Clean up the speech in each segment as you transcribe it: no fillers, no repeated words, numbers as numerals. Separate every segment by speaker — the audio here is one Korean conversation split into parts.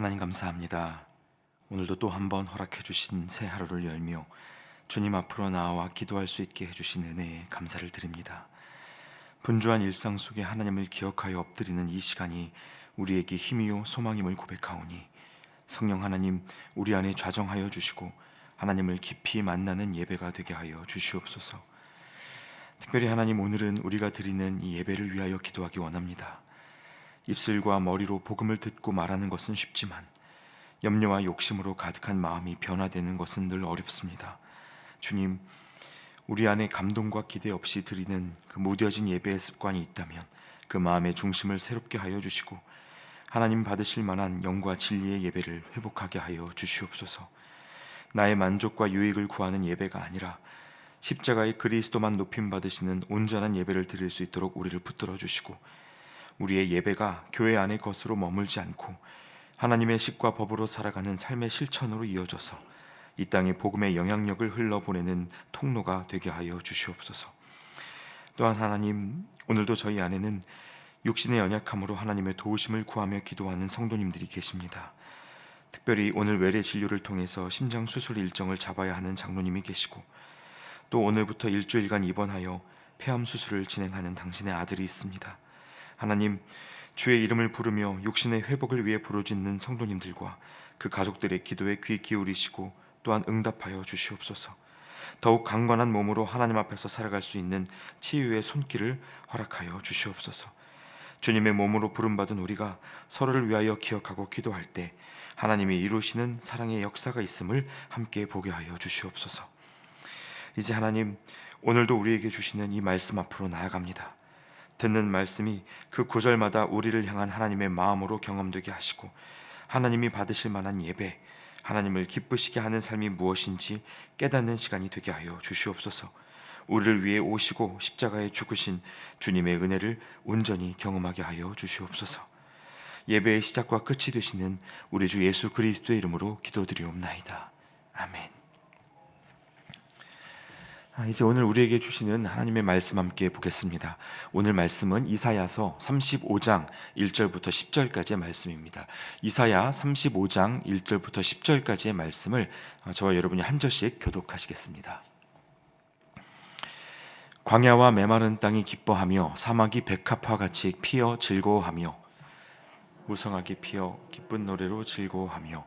Speaker 1: 하나님 감사합니다. 오늘도 또 한 번 허락해 주신 새 하루를 열며 주님 앞으로 나아와 기도할 수 있게 해주신 은혜에 감사를 드립니다. 분주한 일상 속에 하나님을 기억하여 엎드리는 이 시간이 우리에게 힘이요 소망임을 고백하오니 성령 하나님 우리 안에 좌정하여 주시고 하나님을 깊이 만나는 예배가 되게 하여 주시옵소서. 특별히 하나님, 오늘은 우리가 드리는 이 예배를 위하여 기도하기 원합니다. 입술과 머리로 복음을 듣고 말하는 것은 쉽지만 염려와 욕심으로 가득한 마음이 변화되는 것은 늘 어렵습니다. 주님, 우리 안에 감동과 기대 없이 드리는 그 무뎌진 예배의 습관이 있다면 그 마음의 중심을 새롭게 하여 주시고 하나님 받으실 만한 영과 진리의 예배를 회복하게 하여 주시옵소서. 나의 만족과 유익을 구하는 예배가 아니라 십자가의 그리스도만 높임 받으시는 온전한 예배를 드릴 수 있도록 우리를 붙들어 주시고, 우리의 예배가 교회 안의 것으로 머물지 않고 하나님의 식과 법으로 살아가는 삶의 실천으로 이어져서 이 땅에 복음의 영향력을 흘러보내는 통로가 되게 하여 주시옵소서. 또한 하나님, 오늘도 저희 안에는 육신의 연약함으로 하나님의 도우심을 구하며 기도하는 성도님들이 계십니다. 특별히 오늘 외래 진료를 통해서 심장 수술 일정을 잡아야 하는 장로님이 계시고, 또 오늘부터 일주일간 입원하여 폐암 수술을 진행하는 당신의 아들이 있습니다. 하나님, 주의 이름을 부르며 육신의 회복을 위해 부르짖는 성도님들과 그 가족들의 기도에 귀 기울이시고 또한 응답하여 주시옵소서. 더욱 강건한 몸으로 하나님 앞에서 살아갈 수 있는 치유의 손길을 허락하여 주시옵소서. 주님의 몸으로 부름받은 우리가 서로를 위하여 기억하고 기도할 때 하나님이 이루시는 사랑의 역사가 있음을 함께 보게 하여 주시옵소서. 이제 하나님, 오늘도 우리에게 주시는 이 말씀 앞으로 나아갑니다. 듣는 말씀이 그 구절마다 우리를 향한 하나님의 마음으로 경험되게 하시고 하나님이 받으실 만한 예배, 하나님을 기쁘시게 하는 삶이 무엇인지 깨닫는 시간이 되게 하여 주시옵소서. 우리를 위해 오시고 십자가에 죽으신 주님의 은혜를 온전히 경험하게 하여 주시옵소서. 예배의 시작과 끝이 되시는 우리 주 예수 그리스도의 이름으로 기도드리옵나이다. 아멘. 이제 오늘 우리에게 주시는 하나님의 말씀 함께 보겠습니다. 오늘 말씀은 이사야서 35장 1절부터 10절까지의 말씀입니다. 이사야 35장 1절부터 10절까지의 말씀을 저와 여러분이 한 절씩 교독하시겠습니다. 광야와 메마른 땅이 기뻐하며 사막이 백합화 같이 피어 즐거워하며 무성하게 피어 기쁜 노래로 즐거워하며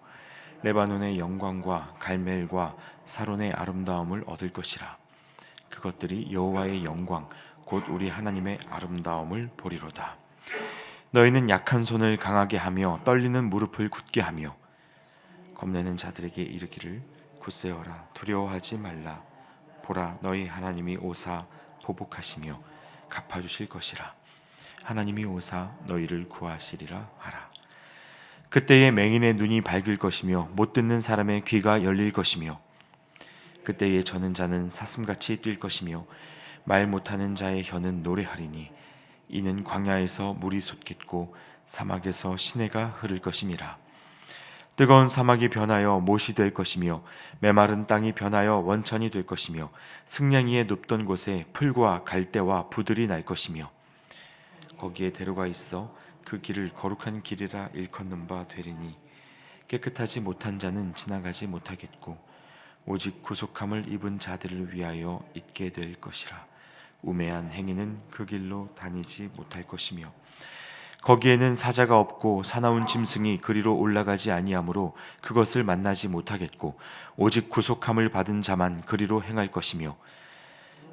Speaker 1: 레바논의 영광과 갈멜과 사론의 아름다움을 얻을 것이라. 그것들이 여호와의 영광 곧 우리 하나님의 아름다움을 보리로다. 너희는 약한 손을 강하게 하며 떨리는 무릎을 굳게 하며 겁내는 자들에게 이르기를 굳세어라, 두려워하지 말라. 보라, 너희 하나님이 오사 보복하시며 갚아주실 것이라. 하나님이 오사 너희를 구하시리라 하라. 그때에 맹인의 눈이 밝을 것이며 못 듣는 사람의 귀가 열릴 것이며 그때에 저는 자는 사슴같이 뛸 것이며 말 못하는 자의 혀는 노래하리니 이는 광야에서 물이 솟깃고 사막에서 시내가 흐를 것임이라. 뜨거운 사막이 변하여 못이 될 것이며 메마른 땅이 변하여 원천이 될 것이며 승냥이에 눕던 곳에 풀과 갈대와 부들이 날 것이며 거기에 대로가 있어 그 길을 거룩한 길이라 일컫는 바 되리니 깨끗하지 못한 자는 지나가지 못하겠고 오직 구속함을 입은 자들을 위하여 있게 될 것이라. 우매한 행위는 그 길로 다니지 못할 것이며 거기에는 사자가 없고 사나운 짐승이 그리로 올라가지 아니하므로 그것을 만나지 못하겠고 오직 구속함을 받은 자만 그리로 행할 것이며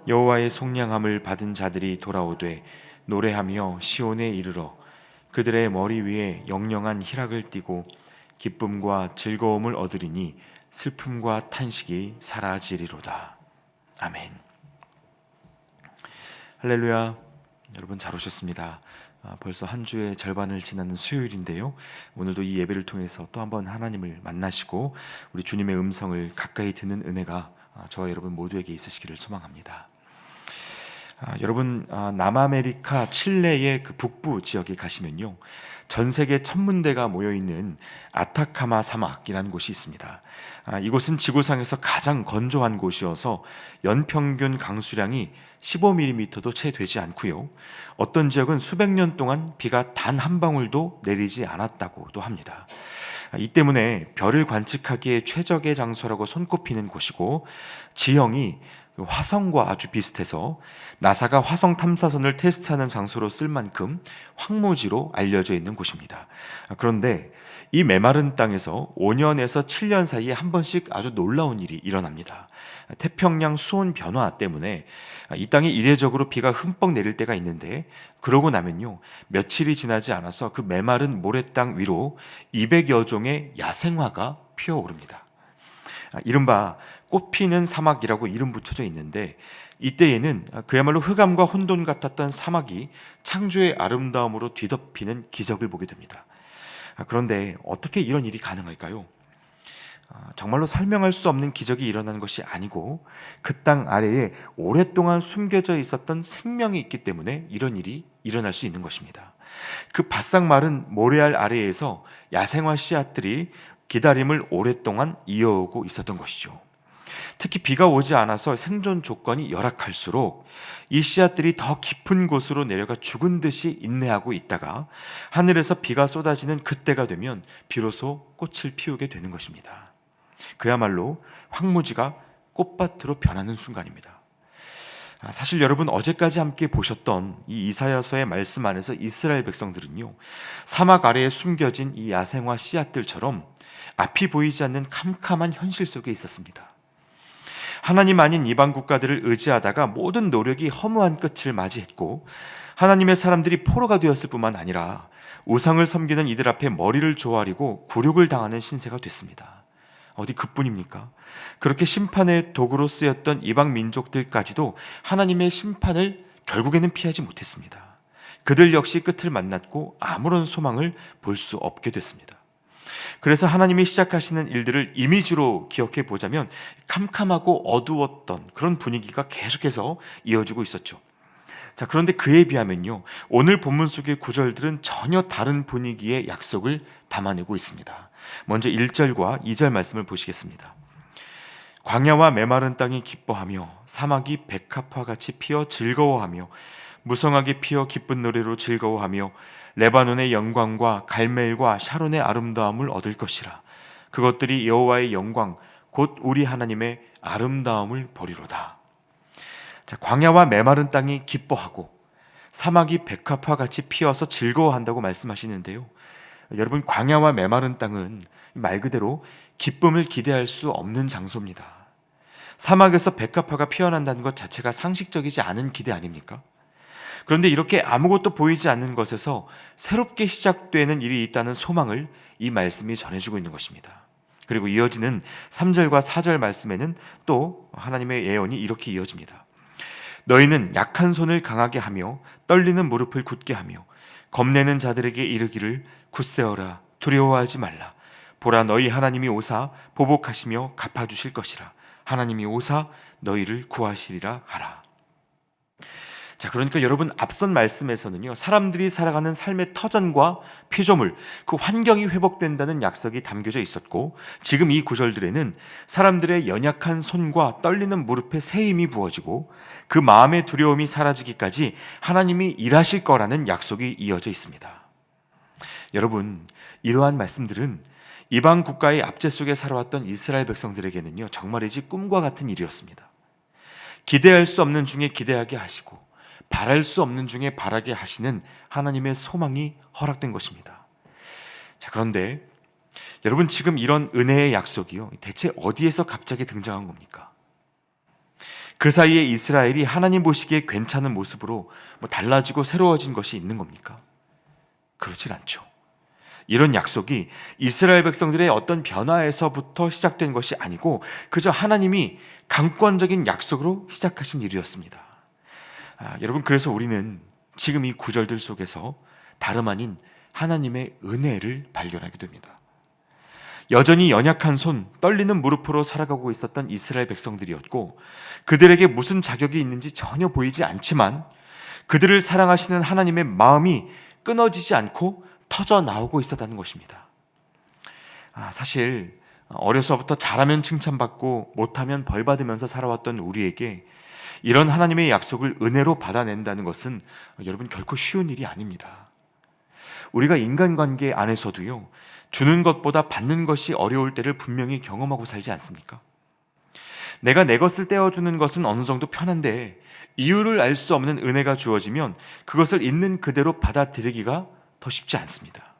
Speaker 1: 여호와의 속량함을 받은 자들이 돌아오되 노래하며 시온에 이르러 그들의 머리 위에 영영한 희락을 띠고 기쁨과 즐거움을 얻으리니 슬픔과 탄식이 사라지리로다. 아멘. 할렐루야. 여러분 잘 오셨습니다. 벌써 한 주의 절반을 지나는 수요일인데요, 오늘도 이 예배를 통해서 또 한번 하나님을 만나시고 우리 주님의 음성을 가까이 듣는 은혜가 저와 여러분 모두에게 있으시기를 소망합니다. 여러분, 남아메리카 칠레의 그 북부 지역에 가시면요, 전 세계 천문대가 모여있는 아타카마 사막이라는 곳이 있습니다. 이곳은 지구상에서 가장 건조한 곳이어서 연평균 강수량이 15mm도 채 되지 않고요, 어떤 지역은 수백 년 동안 비가 단 한 방울도 내리지 않았다고도 합니다. 이 때문에 별을 관측하기에 최적의 장소라고 손꼽히는 곳이고, 지형이 화성과 아주 비슷해서 나사가 화성 탐사선을 테스트하는 장소로 쓸 만큼 황무지로 알려져 있는 곳입니다. 그런데 이 메마른 땅에서 5년에서 7년 사이에 한 번씩 아주 놀라운 일이 일어납니다. 태평양 수온 변화 때문에 이 땅에 이례적으로 비가 흠뻑 내릴 때가 있는데, 그러고 나면요, 며칠이 지나지 않아서 그 메마른 모래땅 위로 200여 종의 야생화가 피어오릅니다. 이른바 꽃피는 사막이라고 이름 붙여져 있는데, 이때에는 그야말로 흑암과 혼돈 같았던 사막이 창조의 아름다움으로 뒤덮이는 기적을 보게 됩니다. 그런데 어떻게 이런 일이 가능할까요? 정말로 설명할 수 없는 기적이 일어난 것이 아니고, 그 땅 아래에 오랫동안 숨겨져 있었던 생명이 있기 때문에 이런 일이 일어날 수 있는 것입니다. 그 바싹 마른 모래알 아래에서 야생화 씨앗들이 기다림을 오랫동안 이어오고 있었던 것이죠. 특히 비가 오지 않아서 생존 조건이 열악할수록 이 씨앗들이 더 깊은 곳으로 내려가 죽은 듯이 인내하고 있다가 하늘에서 비가 쏟아지는 그때가 되면 비로소 꽃을 피우게 되는 것입니다. 그야말로 황무지가 꽃밭으로 변하는 순간입니다. 사실 여러분, 어제까지 함께 보셨던 이 이사야서의 말씀 안에서 이스라엘 백성들은요, 사막 아래에 숨겨진 이 야생화 씨앗들처럼 앞이 보이지 않는 캄캄한 현실 속에 있었습니다. 하나님 아닌 이방 국가들을 의지하다가 모든 노력이 허무한 끝을 맞이했고, 하나님의 사람들이 포로가 되었을 뿐만 아니라 우상을 섬기는 이들 앞에 머리를 조아리고 굴욕을 당하는 신세가 됐습니다. 어디 그뿐입니까? 그렇게 심판의 도구로 쓰였던 이방 민족들까지도 하나님의 심판을 결국에는 피하지 못했습니다. 그들 역시 끝을 만났고 아무런 소망을 볼 수 없게 됐습니다. 그래서 하나님이 시작하시는 일들을 이미지로 기억해 보자면 캄캄하고 어두웠던 그런 분위기가 계속해서 이어지고 있었죠. 자, 그런데 그에 비하면요, 오늘 본문 속의 구절들은 전혀 다른 분위기의 약속을 담아내고 있습니다. 먼저 1절과 2절 말씀을 보시겠습니다. 광야와 메마른 땅이 기뻐하며 사막이 백합화 같이 피어 즐거워하며 무성하게 피어 기쁜 노래로 즐거워하며 레바논의 영광과 갈멜과 샤론의 아름다움을 얻을 것이라. 그것들이 여호와의 영광 곧 우리 하나님의 아름다움을 보리로다. 자, 광야와 메마른 땅이 기뻐하고 사막이 백합화 같이 피어서 즐거워한다고 말씀하시는데요, 여러분, 광야와 메마른 땅은 말 그대로 기쁨을 기대할 수 없는 장소입니다. 사막에서 백합화가 피어난다는 것 자체가 상식적이지 않은 기대 아닙니까? 그런데 이렇게 아무것도 보이지 않는 것에서 새롭게 시작되는 일이 있다는 소망을 이 말씀이 전해주고 있는 것입니다. 그리고 이어지는 3절과 4절 말씀에는 또 하나님의 예언이 이렇게 이어집니다. 너희는 약한 손을 강하게 하며 떨리는 무릎을 굳게 하며 겁내는 자들에게 이르기를 굳세어라, 두려워하지 말라. 보라, 너희 하나님이 오사 보복하시며 갚아주실 것이라. 하나님이 오사 너희를 구하시리라 하라. 자, 그러니까 여러분, 앞선 말씀에서는요, 사람들이 살아가는 삶의 터전과 피조물, 그 환경이 회복된다는 약속이 담겨져 있었고, 지금 이 구절들에는 사람들의 연약한 손과 떨리는 무릎에 새 힘이 부어지고 그 마음의 두려움이 사라지기까지 하나님이 일하실 거라는 약속이 이어져 있습니다. 여러분, 이러한 말씀들은 이방 국가의 압제 속에 살아왔던 이스라엘 백성들에게는요, 정말이지 꿈과 같은 일이었습니다. 기대할 수 없는 중에 기대하게 하시고 바랄 수 없는 중에 바라게 하시는 하나님의 소망이 허락된 것입니다. 자, 그런데 여러분, 지금 이런 은혜의 약속이요, 대체 어디에서 갑자기 등장한 겁니까? 그 사이에 이스라엘이 하나님 보시기에 괜찮은 모습으로 달라지고 새로워진 것이 있는 겁니까? 그렇질 않죠. 이런 약속이 이스라엘 백성들의 어떤 변화에서부터 시작된 것이 아니고 그저 하나님이 강권적인 약속으로 시작하신 일이었습니다. 여러분, 그래서 우리는 지금 이 구절들 속에서 다름 아닌 하나님의 은혜를 발견하게 됩니다. 여전히 연약한 손, 떨리는 무릎으로 살아가고 있었던 이스라엘 백성들이었고, 그들에게 무슨 자격이 있는지 전혀 보이지 않지만 그들을 사랑하시는 하나님의 마음이 끊어지지 않고 터져 나오고 있었다는 것입니다. 사실 어려서부터 잘하면 칭찬받고 못하면 벌받으면서 살아왔던 우리에게 이런 하나님의 약속을 은혜로 받아낸다는 것은 여러분, 결코 쉬운 일이 아닙니다. 우리가 인간관계 안에서도요, 주는 것보다 받는 것이 어려울 때를 분명히 경험하고 살지 않습니까? 내가 내 것을 떼어주는 것은 어느 정도 편한데 이유를 알 수 없는 은혜가 주어지면 그것을 있는 그대로 받아들이기가 더 쉽지 않습니다.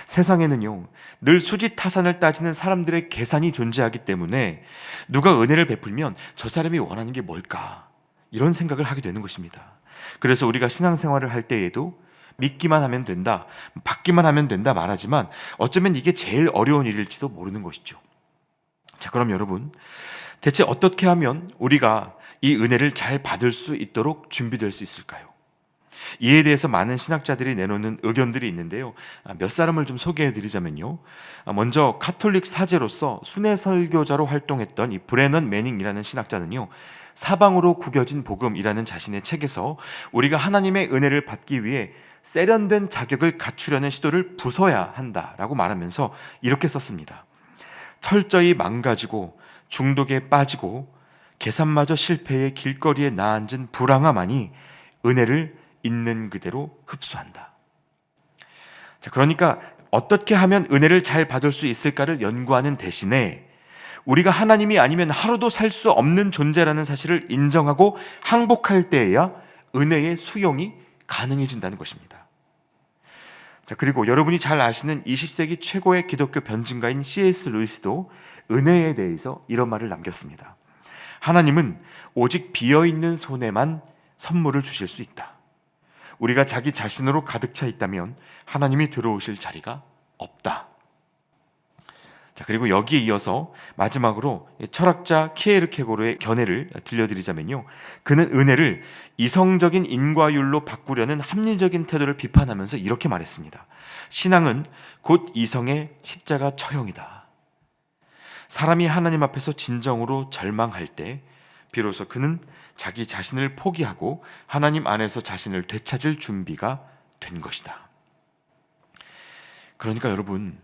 Speaker 1: 세상에는요, 늘 수지타산을 따지는 사람들의 계산이 존재하기 때문에 누가 은혜를 베풀면 저 사람이 원하는 게 뭘까? 이런 생각을 하게 되는 것입니다. 그래서 우리가 신앙생활을 할 때에도 믿기만 하면 된다, 받기만 하면 된다 말하지만 어쩌면 이게 제일 어려운 일일지도 모르는 것이죠. 자, 그럼 여러분, 대체 어떻게 하면 우리가 이 은혜를 잘 받을 수 있도록 준비될 수 있을까요? 이에 대해서 많은 신학자들이 내놓는 의견들이 있는데요. 몇 사람을 좀 소개해 드리자면요. 먼저 카톨릭 사제로서 순회 설교자로 활동했던 이 브레넌 매닝이라는 신학자는요, 사방으로 구겨진 복음이라는 자신의 책에서 우리가 하나님의 은혜를 받기 위해 세련된 자격을 갖추려는 시도를 부숴야 한다라고 말하면서 이렇게 썼습니다. 철저히 망가지고 중독에 빠지고 계산마저 실패해 길거리에 나앉은 불황아만이 은혜를 있는 그대로 흡수한다. 자, 그러니까 어떻게 하면 은혜를 잘 받을 수 있을까를 연구하는 대신에 우리가 하나님이 아니면 하루도 살 수 없는 존재라는 사실을 인정하고 항복할 때에야 은혜의 수용이 가능해진다는 것입니다. 자, 그리고 여러분이 잘 아시는 20세기 최고의 기독교 변증가인 C.S. 루이스도 은혜에 대해서 이런 말을 남겼습니다. 하나님은 오직 비어있는 손에만 선물을 주실 수 있다. 우리가 자기 자신으로 가득 차 있다면 하나님이 들어오실 자리가 없다. 자, 그리고 여기에 이어서 마지막으로 철학자 키에르케고르의 견해를 들려드리자면요, 그는 은혜를 이성적인 인과율로 바꾸려는 합리적인 태도를 비판하면서 이렇게 말했습니다. 신앙은 곧 이성의 십자가 처형이다. 사람이 하나님 앞에서 진정으로 절망할 때 비로소 그는 자기 자신을 포기하고 하나님 안에서 자신을 되찾을 준비가 된 것이다. 그러니까 여러분,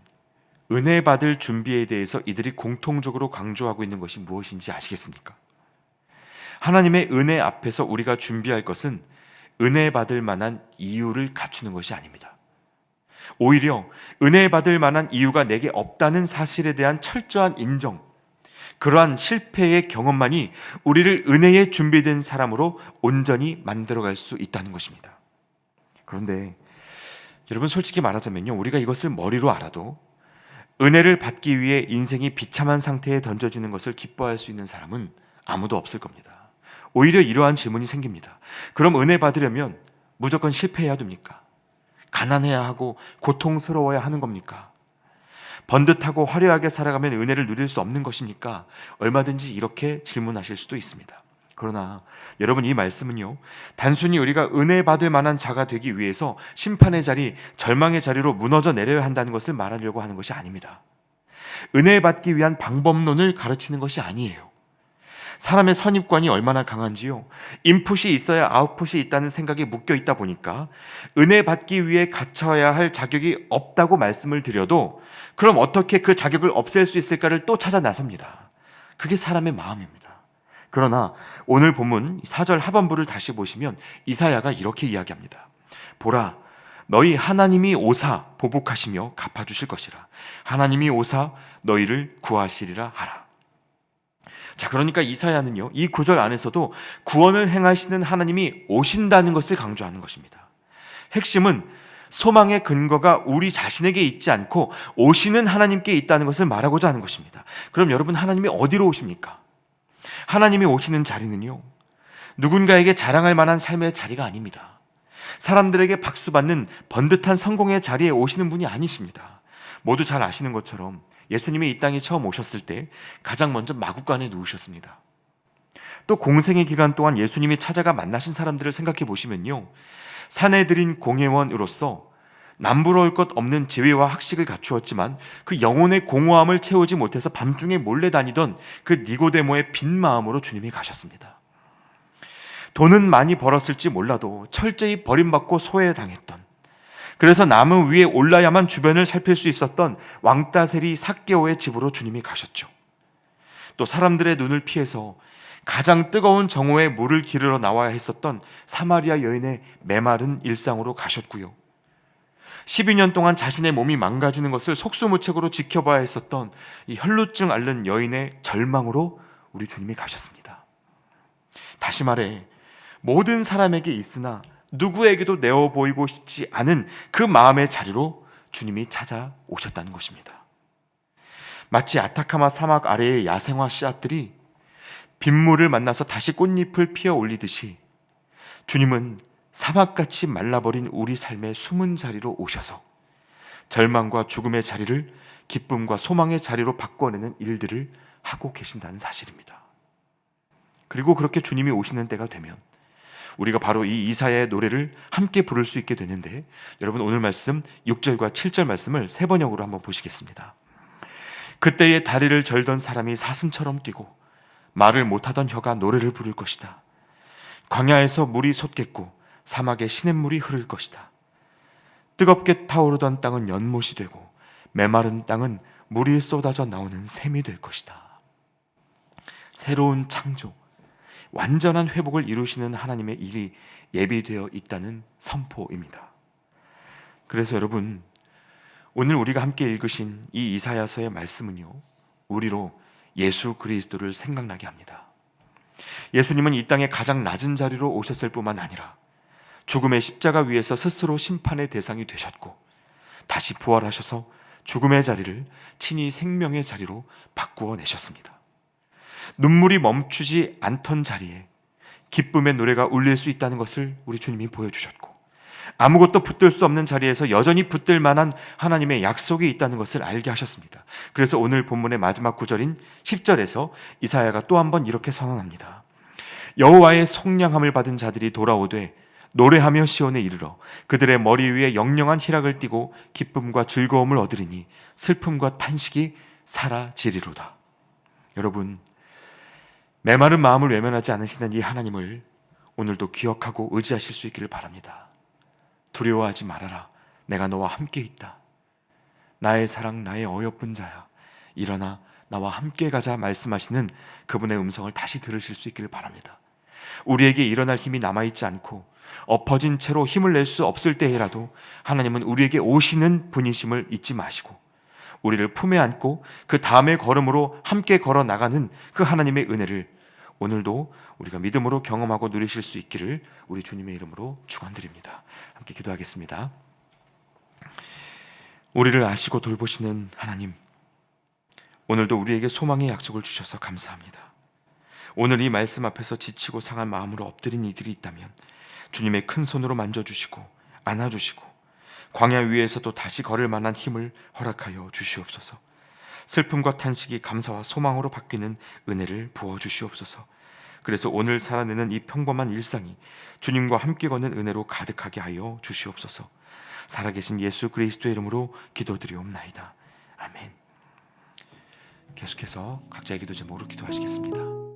Speaker 1: 은혜 받을 준비에 대해서 이들이 공통적으로 강조하고 있는 것이 무엇인지 아시겠습니까? 하나님의 은혜 앞에서 우리가 준비할 것은 은혜 받을 만한 이유를 갖추는 것이 아닙니다. 오히려 은혜 받을 만한 이유가 내게 없다는 사실에 대한 철저한 인정, 그러한 실패의 경험만이 우리를 은혜에 준비된 사람으로 온전히 만들어갈 수 있다는 것입니다. 그런데 여러분, 솔직히 말하자면요, 우리가 이것을 머리로 알아도 은혜를 받기 위해 인생이 비참한 상태에 던져지는 것을 기뻐할 수 있는 사람은 아무도 없을 겁니다. 오히려 이러한 질문이 생깁니다. 그럼 은혜 받으려면 무조건 실패해야 됩니까? 가난해야 하고 고통스러워야 하는 겁니까? 번듯하고 화려하게 살아가면 은혜를 누릴 수 없는 것입니까? 얼마든지 이렇게 질문하실 수도 있습니다. 그러나 여러분, 이 말씀은요, 단순히 우리가 은혜 받을 만한 자가 되기 위해서 심판의 자리, 절망의 자리로 무너져 내려야 한다는 것을 말하려고 하는 것이 아닙니다. 은혜 받기 위한 방법론을 가르치는 것이 아니에요. 사람의 선입관이 얼마나 강한지요, 인풋이 있어야 아웃풋이 있다는 생각에 묶여 있다 보니까 은혜 받기 위해 갖춰야 할 자격이 없다고 말씀을 드려도 그럼 어떻게 그 자격을 없앨 수 있을까를 또 찾아 나섭니다. 그게 사람의 마음입니다. 그러나 오늘 본문 4절 하반부를 다시 보시면 이사야가 이렇게 이야기합니다. 보라, 너희 하나님이 오사 보복하시며 갚아주실 것이라. 하나님이 오사 너희를 구하시리라 하라. 자, 그러니까 이사야는요, 이 구절 안에서도 구원을 행하시는 하나님이 오신다는 것을 강조하는 것입니다. 핵심은 소망의 근거가 우리 자신에게 있지 않고 오시는 하나님께 있다는 것을 말하고자 하는 것입니다. 그럼 여러분, 하나님이 어디로 오십니까? 하나님이 오시는 자리는요, 누군가에게 자랑할 만한 삶의 자리가 아닙니다. 사람들에게 박수받는 번듯한 성공의 자리에 오시는 분이 아니십니다. 모두 잘 아시는 것처럼 예수님이 이 땅에 처음 오셨을 때 가장 먼저 마구간에 누우셨습니다. 또 공생의 기간 동안 예수님이 찾아가 만나신 사람들을 생각해 보시면요, 사내들인 공회원으로서 남부러울 것 없는 지위와 학식을 갖추었지만 그 영혼의 공허함을 채우지 못해서 밤중에 몰래 다니던 그 니고데모의 빈 마음으로 주님이 가셨습니다. 돈은 많이 벌었을지 몰라도 철저히 버림받고 소외당했던, 그래서 나무 위에 올라야만 주변을 살필 수 있었던 왕따세리 삭개오의 집으로 주님이 가셨죠. 또 사람들의 눈을 피해서 가장 뜨거운 정오에 물을 기르러 나와야 했었던 사마리아 여인의 메마른 일상으로 가셨고요. 12년 동안 자신의 몸이 망가지는 것을 속수무책으로 지켜봐야 했었던 이 혈루증 앓는 여인의 절망으로 우리 주님이 가셨습니다. 다시 말해 모든 사람에게 있으나 누구에게도 내어 보이고 싶지 않은 그 마음의 자리로 주님이 찾아오셨다는 것입니다. 마치 아타카마 사막 아래의 야생화 씨앗들이 빗물을 만나서 다시 꽃잎을 피어 올리듯이 주님은 사막같이 말라버린 우리 삶의 숨은 자리로 오셔서 절망과 죽음의 자리를 기쁨과 소망의 자리로 바꿔내는 일들을 하고 계신다는 사실입니다. 그리고 그렇게 주님이 오시는 때가 되면 우리가 바로 이 이사야의 노래를 함께 부를 수 있게 되는데, 여러분 오늘 말씀 6절과 7절 말씀을 3번역으로 한번 보시겠습니다. 그때의 다리를 절던 사람이 사슴처럼 뛰고 말을 못하던 혀가 노래를 부를 것이다. 광야에서 물이 솟겠고 사막에 시냇물이 흐를 것이다. 뜨겁게 타오르던 땅은 연못이 되고 메마른 땅은 물이 쏟아져 나오는 샘이 될 것이다. 새로운 창조, 완전한 회복을 이루시는 하나님의 일이 예비되어 있다는 선포입니다. 그래서 여러분, 오늘 우리가 함께 읽으신 이 이사야서의 말씀은요, 우리로 예수 그리스도를 생각나게 합니다. 예수님은 이 땅의 가장 낮은 자리로 오셨을 뿐만 아니라 죽음의 십자가 위에서 스스로 심판의 대상이 되셨고 다시 부활하셔서 죽음의 자리를 친히 생명의 자리로 바꾸어 내셨습니다. 눈물이 멈추지 않던 자리에 기쁨의 노래가 울릴 수 있다는 것을 우리 주님이 보여주셨고, 아무것도 붙들 수 없는 자리에서 여전히 붙들 만한 하나님의 약속이 있다는 것을 알게 하셨습니다. 그래서 오늘 본문의 마지막 구절인 10절에서 이사야가 또 한 번 이렇게 선언합니다. 여호와의 속량함을 받은 자들이 돌아오되 노래하며 시온에 이르러 그들의 머리 위에 영영한 희락을 띠고 기쁨과 즐거움을 얻으리니 슬픔과 탄식이 사라지리로다. 여러분, 메마른 마음을 외면하지 않으시는 이 하나님을 오늘도 기억하고 의지하실 수 있기를 바랍니다. 두려워하지 말아라. 내가 너와 함께 있다. 나의 사랑, 나의 어여쁜 자야. 일어나 나와 함께 가자 말씀하시는 그분의 음성을 다시 들으실 수 있기를 바랍니다. 우리에게 일어날 힘이 남아있지 않고 엎어진 채로 힘을 낼 수 없을 때에라도 하나님은 우리에게 오시는 분이심을 잊지 마시고 우리를 품에 안고 그 다음의 걸음으로 함께 걸어 나가는 그 하나님의 은혜를 오늘도 우리가 믿음으로 경험하고 누리실 수 있기를 우리 주님의 이름으로 축원드립니다. 함께 기도하겠습니다. 우리를 아시고 돌보시는 하나님, 오늘도 우리에게 소망의 약속을 주셔서 감사합니다. 오늘 이 말씀 앞에서 지치고 상한 마음으로 엎드린 이들이 있다면 주님의 큰 손으로 만져주시고 안아주시고 광야 위에서도 다시 걸을 만한 힘을 허락하여 주시옵소서. 슬픔과 탄식이 감사와 소망으로 바뀌는 은혜를 부어주시옵소서. 그래서 오늘 살아내는 이 평범한 일상이 주님과 함께 걷는 은혜로 가득하게 하여 주시옵소서. 살아계신 예수 그리스도의 이름으로 기도드리옵나이다. 아멘. 계속해서 각자의 기도 제목으로 기도하시겠습니다.